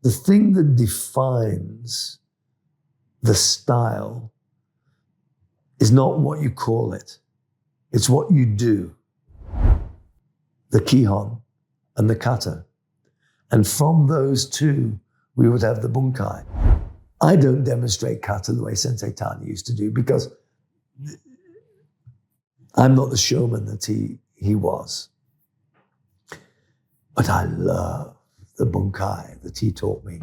the thing that defines the style is not what you call it. It's what you do. The Kihon and the Kata. And from those two, we would have the Bunkai. I don't demonstrate Kata the way Sensei Tani used to do because I'm not the showman that he was. But I love the Bunkai that he taught me.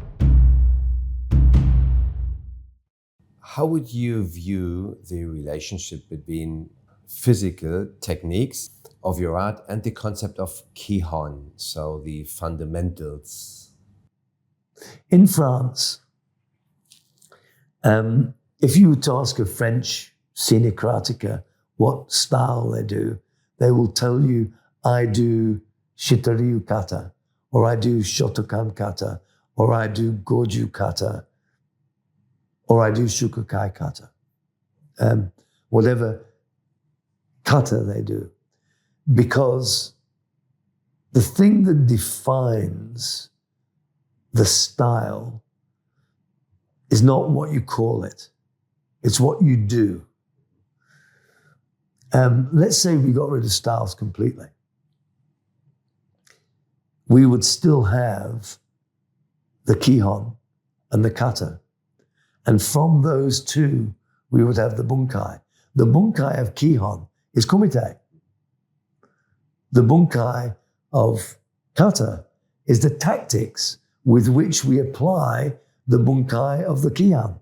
How would you view the relationship between physical techniques of your art and the concept of Kihon, so the fundamentals? In France, if you were to ask a French senior karateka what style they do, they will tell you, I do Shito-ryu kata, or I do Shotokan kata, or I do Goju kata, or I do Shukukai kata. Whatever kata they do. Because the thing that defines the style is not what you call it. It's what you do. Let's say we got rid of styles completely. We would still have the Kihon and the Kata. And from those two, we would have the Bunkai. The Bunkai of Kihon is kumite. The Bunkai of Kata is the tactics with which we apply the Bunkai of the Kihon.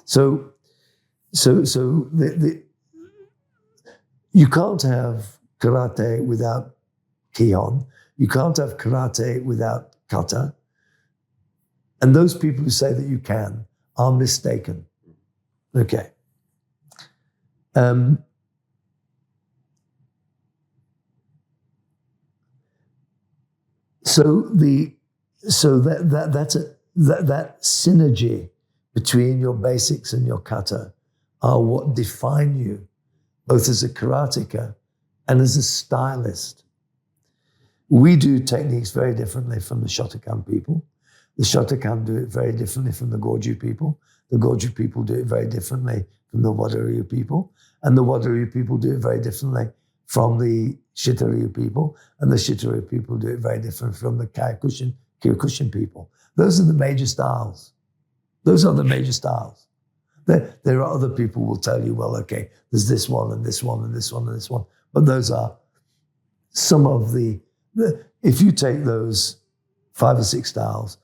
So you can't have karate without Kihon. You can't have karate without Kata. And those people who say that you can are mistaken. Okay. So that synergy between your basics and your kata are what define you, both as a karateka and as a stylist. We do techniques very differently from the Shotokan people. The Shotokan do it very differently from the Goju people. The Goju people do it very differently from the Wado-ryu people. And the Wado-ryu people do it very differently from the Shito-ryu people. And the Shito-ryu people do it very different from the Kyokushin people. Those are the major styles. Those are the major styles. There are other people who will tell you, well, okay, there's this one and this one and this one and this one. But those are some of if you take those 5 or 6 styles,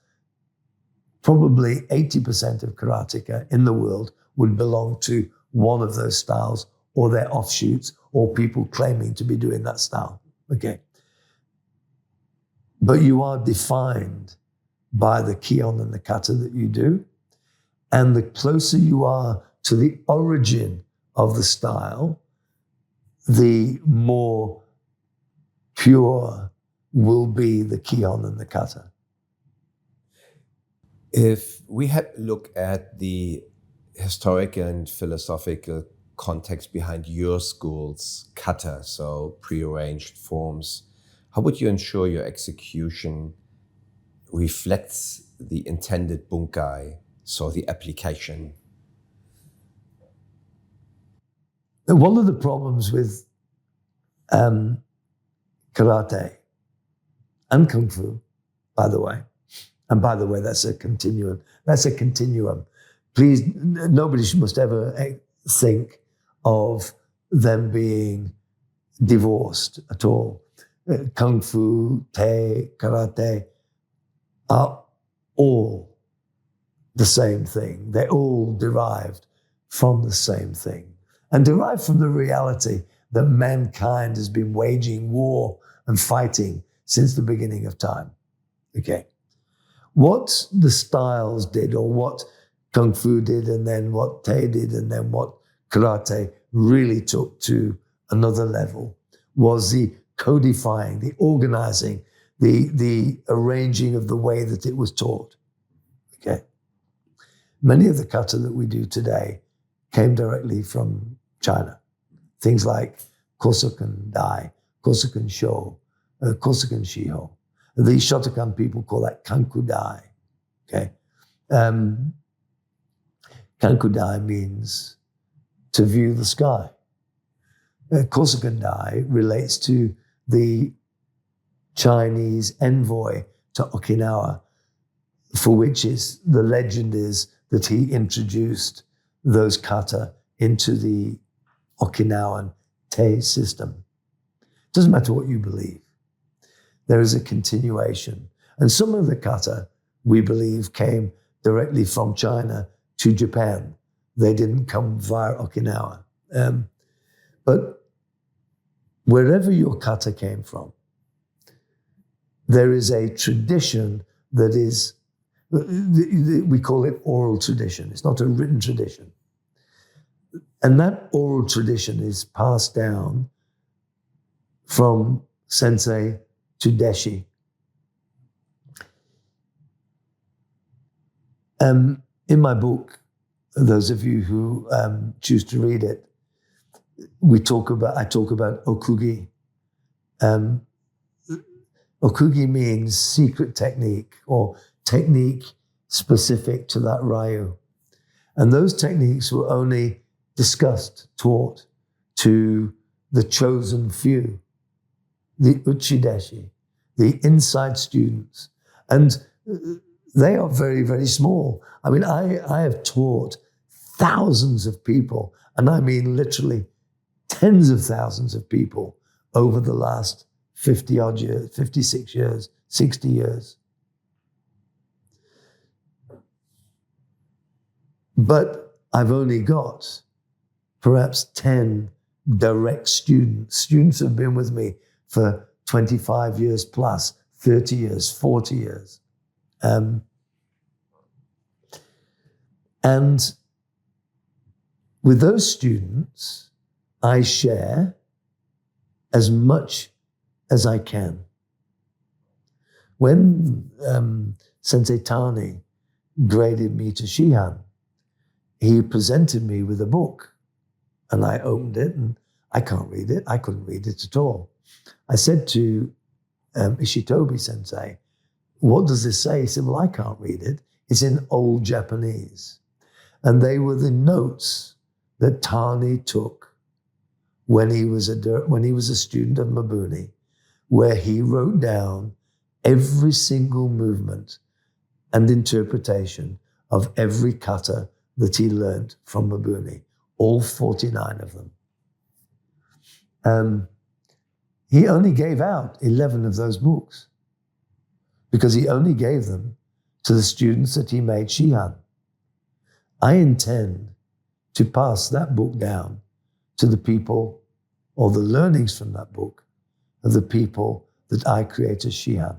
probably 80% of karateka in the world would belong to one of those styles or their offshoots or people claiming to be doing that style, okay? But you are defined by the Kihon and the Kata that you do, and the closer you are to the origin of the style, the more pure will be the Kihon and the Kata. If we had a look at the historical and philosophical context behind your school's kata, so prearranged forms, how would you ensure your execution reflects the intended bunkai, so the application? One of the problems with karate and kung fu, by the way, and by the way, that's a continuum. That's a continuum. Please, nobody must ever think of them being divorced at all. Kung fu, te, karate are all the same thing. They're all derived from the same thing and derived from the reality that mankind has been waging war and fighting since the beginning of time. Okay. What the styles did, or what kung fu did, and then what te did, and then what karate really took to another level, was the codifying, the organizing, the arranging of the way that it was taught. Okay. Many of the kata that we do today came directly from China. Things like Kosokan Dai, Kosokan Sho, Kosokan Shiho. The Shotokan people call that Kankudai. Okay. Kankudai means to view the sky. Kosakandai relates to the Chinese envoy to Okinawa, for which the legend is that he introduced those kata into the Okinawan Tei system. Doesn't matter what you believe. There is a continuation. And some of the kata, we believe, came directly from China to Japan. They didn't come via Okinawa. But wherever your kata came from, there is a tradition that is, we call it oral tradition. It's not a written tradition. And that oral tradition is passed down from Sensei to Deshi. In my book, those of you who choose to read it, I talk about okugi. Okugi means secret technique or technique specific to that ryu. And those techniques were only discussed, taught to the chosen few, the uchideshi, the inside students. And they are very, very small. I mean, I have taught thousands of people, and I mean literally tens of thousands of people over the last 50 odd years, 56 years, 60 years. But I've only got perhaps 10 direct students who have been with me for 25 years plus, 30 years, 40 years. And with those students, I share as much as I can. When Sensei Tani graded me to Shihan, he presented me with a book, and I opened it, and I can't read it. I couldn't read it at all. I said to Ishitobi Sensei, "What does this say?" He said, "Well, I can't read it. It's in old Japanese." And they were the notes that Tani took when he was a student of Mabuni, where he wrote down every single movement and interpretation of every kata that he learned from Mabuni, all 49 of them. He only gave out 11 of those books because he only gave them to the students that he made Shihan. I intend to pass that book down to the people, or the learnings from that book, of the people that I create as Shihan.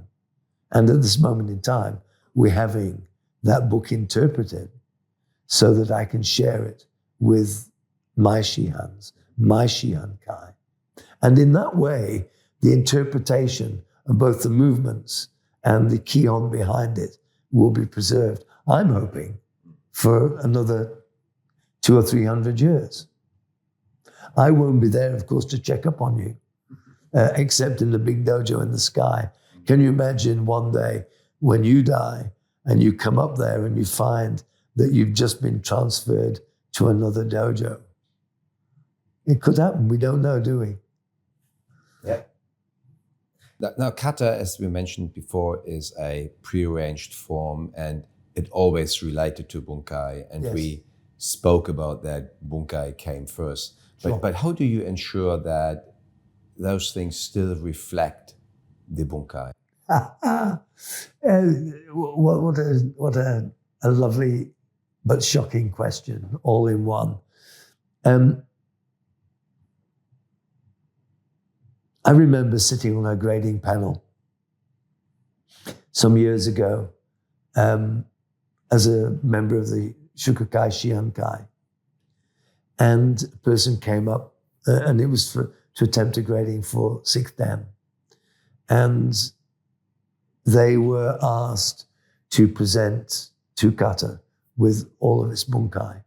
And at this moment in time, we're having that book interpreted so that I can share it with my Shihans, my Shihan Kai. And in that way, the interpretation of both the movements and the Kihon behind it will be preserved, I'm hoping, for another 200 or 300 years. I won't be there, of course, to check up on you, except in the big dojo in the sky. Can you imagine one day when you die and you come up there and you find that you've just been transferred to another dojo? It could happen. We don't know, do we? Yeah. Now, kata, as we mentioned before, is a prearranged form, and it always related to bunkai. And Yes. we spoke about that bunkai came first. But how do you ensure that those things still reflect the bunkai? What a lovely but shocking question, all in one. I remember sitting on a grading panel some years ago as a member of the Shukukai Shiankai. And a person came up, and it was to attempt a grading for 6th Dan. And they were asked to present to kata with all of its bunkai.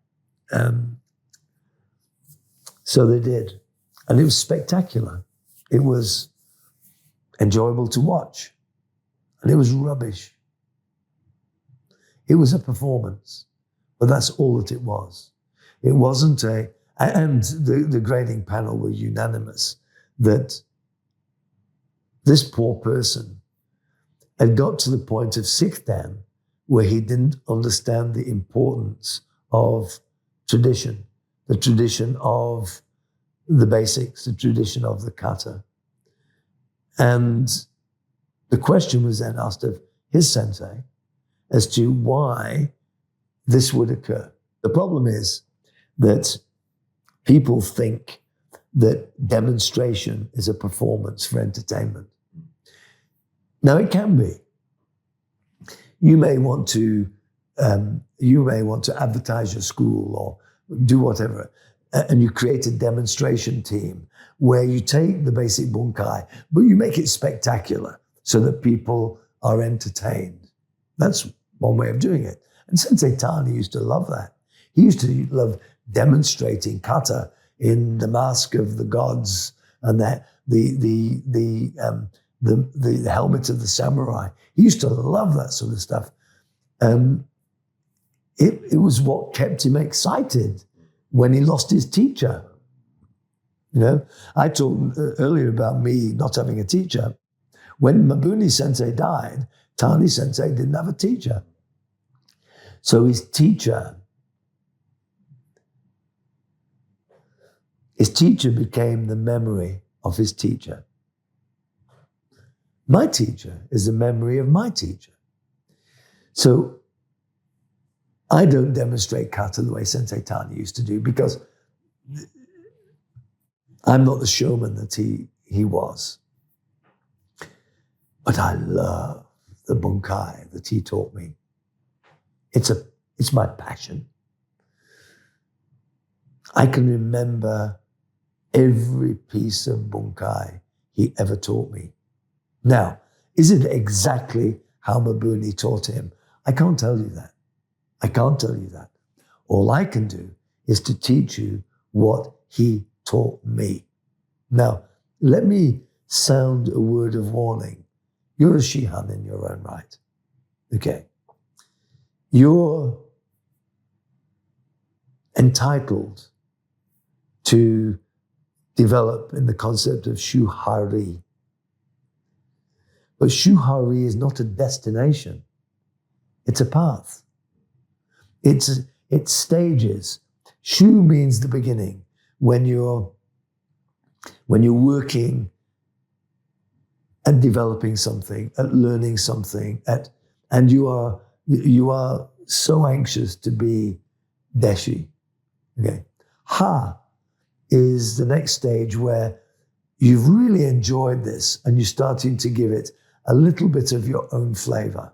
So they did. And it was spectacular. It was enjoyable to watch. And it was rubbish. It was a performance, but that's all that it was. It wasn't and the grading panel were unanimous that this poor person had got to the point of 6th Dan where he didn't understand the importance of tradition, the tradition of the basics, the tradition of the kata. And the question was then asked of his sensei as to why this would occur. The problem is that people think that demonstration is a performance for entertainment. Now, it can be. You may want to advertise your school or do whatever, and you create a demonstration team where you take the basic bunkai, but you make it spectacular so that people are entertained. That's one way of doing it. And Sensei Tani used to love that. He used to love demonstrating kata in the mask of the gods and the helmet of the samurai. He used to love that sort of stuff. It was what kept him excited when he lost his teacher. You know, I talked earlier about me not having a teacher. When Mabuni Sensei died, Tani Sensei didn't have a teacher. So his teacher became the memory of his teacher. My teacher is the memory of my teacher. So I don't demonstrate kata the way Sensei Tani used to do because I'm not the showman that he was. But I love the bunkai that he taught me. It's my passion. I can remember every piece of bunkai he ever taught me. Now, is it exactly how Mabuni taught him? I can't tell you that. I can't tell you that. All I can do is to teach you what he taught me. Now, let me sound a word of warning. You're a Shihan in your own right. Okay. You're entitled to develop in the concept of shuhari. But shuhari is not a destination. It's a path. It's stages. Shu means the beginning. When you're working at developing something, at learning something, and you are so anxious to be Deshi. Okay. Ha is the next stage where you've really enjoyed this and you're starting to give it a little bit of your own flavor.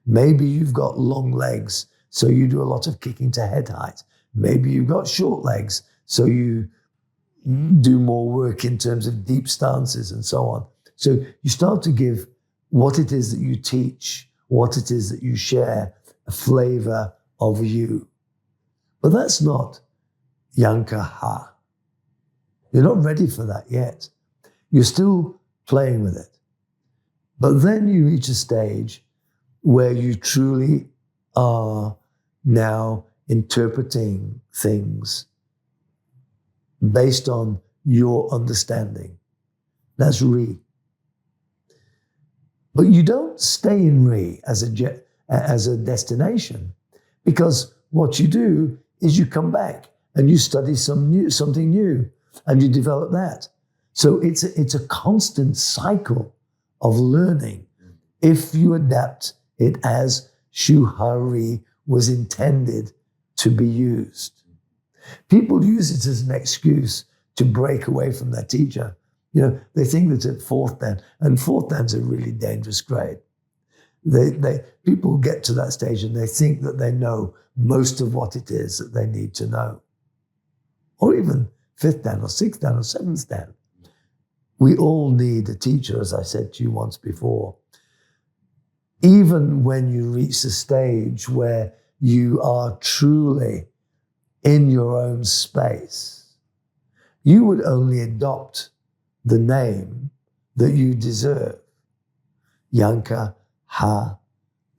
Maybe you've got long legs, so you do a lot of kicking to head height. Maybe you've got short legs, so you do more work in terms of deep stances and so on. So you start to give what it is that you teach, what it is that you share, a flavor of you. But that's not Yanka Ha. You're not ready for that yet. You're still playing with it. But then you reach a stage where you truly are now interpreting things based on your understanding. That's Ri. But you don't stay in Ri as a destination, because what you do is you come back and you study something new and you develop that. So it's a constant cycle of learning if you adapt it as shuhari was intended to be used. People use it as an excuse to break away from their teacher. You know, they think that at 4th Dan, and 4th Dan's a really dangerous grade. People get to that stage and they think that they know most of what it is that they need to know. Or even 5th Dan or 6th Dan or 7th Dan. We all need a teacher, as I said to you once before. Even when you reach the stage where you are truly in your own space, you would only adopt the name that you deserve. Yanka Ha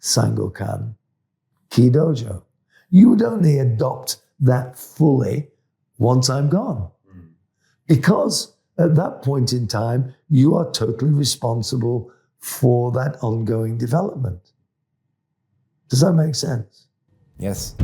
Sangokan Ki Dojo. You would only adopt that fully once I'm gone. Because at that point in time, you are totally responsible for that ongoing development. Does that make sense? Yes.